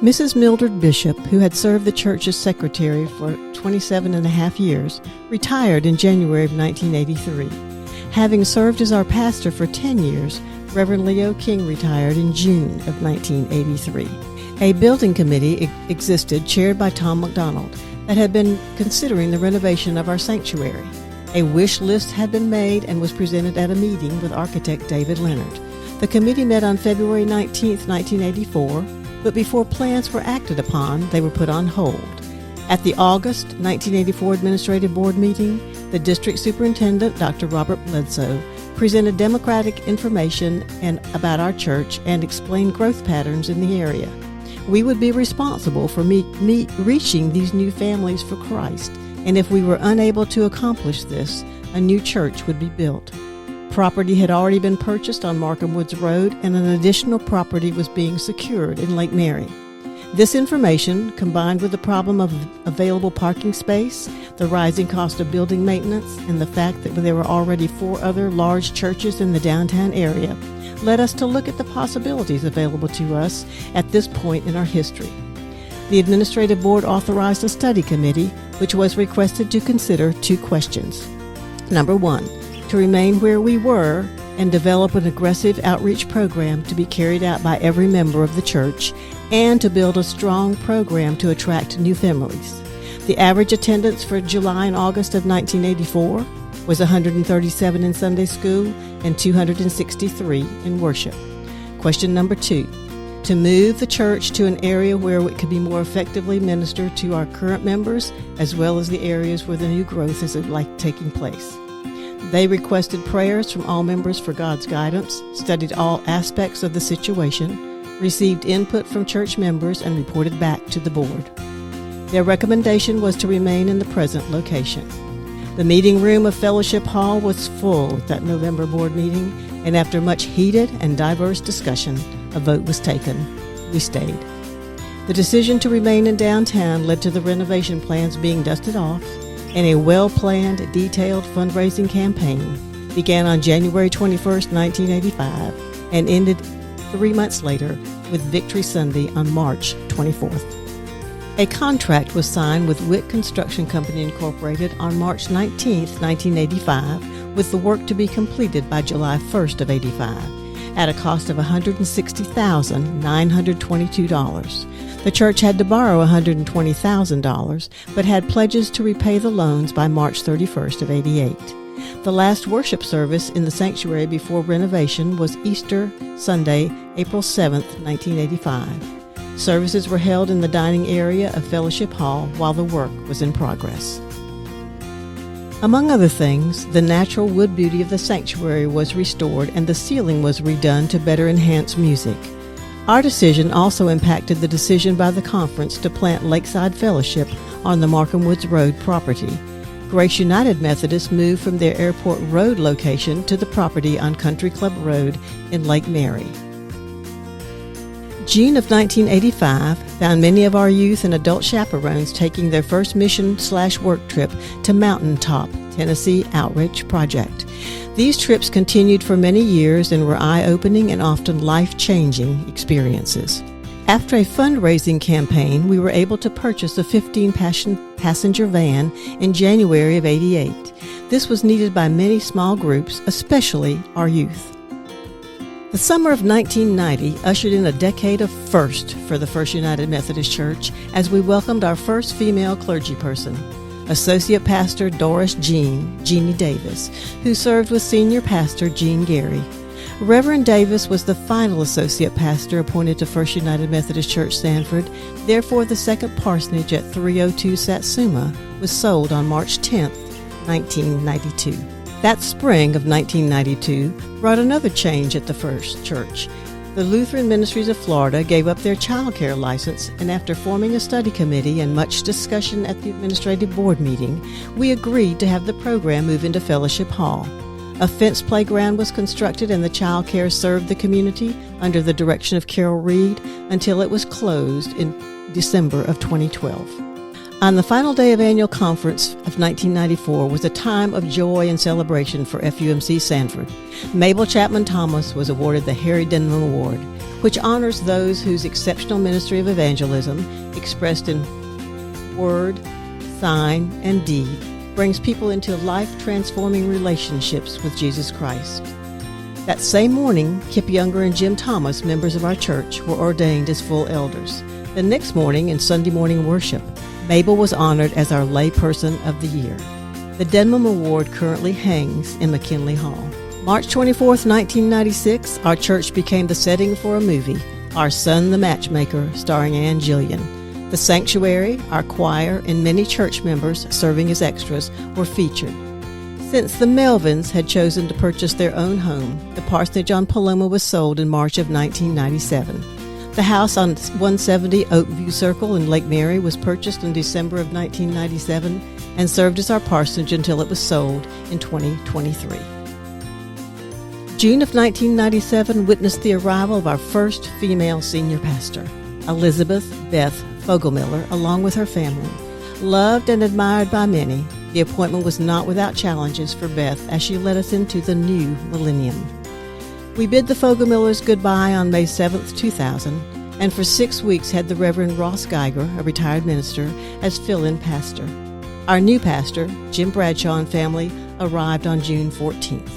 Mrs. Mildred Bishop, who had served the church as secretary for 27 and a half years, retired in January of 1983. Having served as our pastor for 10 years, Reverend Leo King retired in June of 1983. A building committee existed, chaired by Tom McDonald, that had been considering the renovation of our sanctuary. A wish list had been made and was presented at a meeting with architect David Leonard. The committee met on February 19, 1984, but before plans were acted upon, they were put on hold. At the August 1984 Administrative Board meeting, the district superintendent, Dr. Robert Bledsoe, presented demographic information about our church and explained growth patterns in the area. We would be responsible for reaching these new families for Christ, and if we were unable to accomplish this, a new church would be built. Property had already been purchased on Markham Woods Road, and an additional property was being secured in Lake Mary. This information, combined with the problem of available parking space, the rising cost of building maintenance, and the fact that there were already 4 other large churches in the downtown area, led us to look at the possibilities available to us at this point in our history. The Administrative Board authorized a study committee, which was requested to consider 2 questions. Number 1, to remain where we were and develop an aggressive outreach program to be carried out by every member of the church, and to build a strong program to attract new families. The average attendance for July and August of 1984 was 137 in Sunday school and 263 in worship. Question number 2, to move the church to an area where it could be more effectively minister to our current members, as well as the areas where the new growth is taking place. They requested prayers from all members for God's guidance, studied all aspects of the situation, received input from church members, and reported back to the board. Their recommendation was to remain in the present location. The meeting room of Fellowship Hall was full at that November board meeting, and after much heated and diverse discussion, a vote was taken. We stayed. The decision to remain in downtown led to the renovation plans being dusted off, and a well-planned, detailed fundraising campaign began on January 21, 1985, and ended 3 months later with Victory Sunday on March 24th. A contract was signed with Witt Construction Company Incorporated on March 19, 1985, with the work to be completed by July 1st of 85, at a cost of $160,922. The church had to borrow $120,000, but had pledges to repay the loans by March 31st of 88. The last worship service in the sanctuary before renovation was Easter Sunday, April 7, 1985. Services were held in the dining area of Fellowship Hall while the work was in progress. Among other things, the natural wood beauty of the sanctuary was restored and the ceiling was redone to better enhance music. Our decision also impacted the decision by the conference to plant Lakeside Fellowship on the Markham Woods Road property. Grace United Methodist moved from their Airport Road location to the property on Country Club Road in Lake Mary. June of 1985 found many of our youth and adult chaperones taking their first mission/work trip to Mountaintop, Tennessee Outreach Project. These trips continued for many years and were eye-opening and often life-changing experiences. After a fundraising campaign, we were able to purchase a 15-passenger van in January of 88. This was needed by many small groups, especially our youth. The summer of 1990 ushered in a decade of first for the First United Methodist Church as we welcomed our first female clergyperson, Associate Pastor Doris Jeannie Davis, who served with Senior Pastor Gene Gary. Reverend Davis was the final associate pastor appointed to First United Methodist Church Sanford. Therefore, the second parsonage at 302 Satsuma was sold on March 10, 1992. That spring of 1992 brought another change at the First Church. The Lutheran Ministries of Florida gave up their child care license, and after forming a study committee and much discussion at the Administrative Board meeting, we agreed to have the program move into Fellowship Hall. A fenced playground was constructed and the child care served the community under the direction of Carol Reed until it was closed in December of 2012. On the final day of annual conference of 1994 was a time of joy and celebration for FUMC Sanford. Mabel Chapman Thomas was awarded the Harry Denman Award, which honors those whose exceptional ministry of evangelism, expressed in word, sign, and deed, brings people into life-transforming relationships with Jesus Christ. That same morning, Kip Younger and Jim Thomas, members of our church, were ordained as full elders. The next morning, in Sunday morning worship, Mabel was honored as our layperson of the year. The Denman Award currently hangs in McKinley Hall. March 24, 1996, our church became the setting for a movie, Our Son the Matchmaker, starring Ann Jillian. The sanctuary, our choir, and many church members serving as extras were featured. Since the Melvins had chosen to purchase their own home, the parsonage on Paloma was sold in March of 1997. The house on 170 Oakview Circle in Lake Mary was purchased in December of 1997 and served as our parsonage until it was sold in 2023. June of 1997 witnessed the arrival of our first female senior pastor, Elizabeth Beth Fogelmiller, along with her family. Loved and admired by many, the appointment was not without challenges for Beth as she led us into the new millennium. We bid the Fogelmillers goodbye on May 7, 2000, and for 6 weeks had the Reverend Ross Geiger, a retired minister, as fill-in pastor. Our new pastor, Jim Bradshaw and family, arrived on June 14th.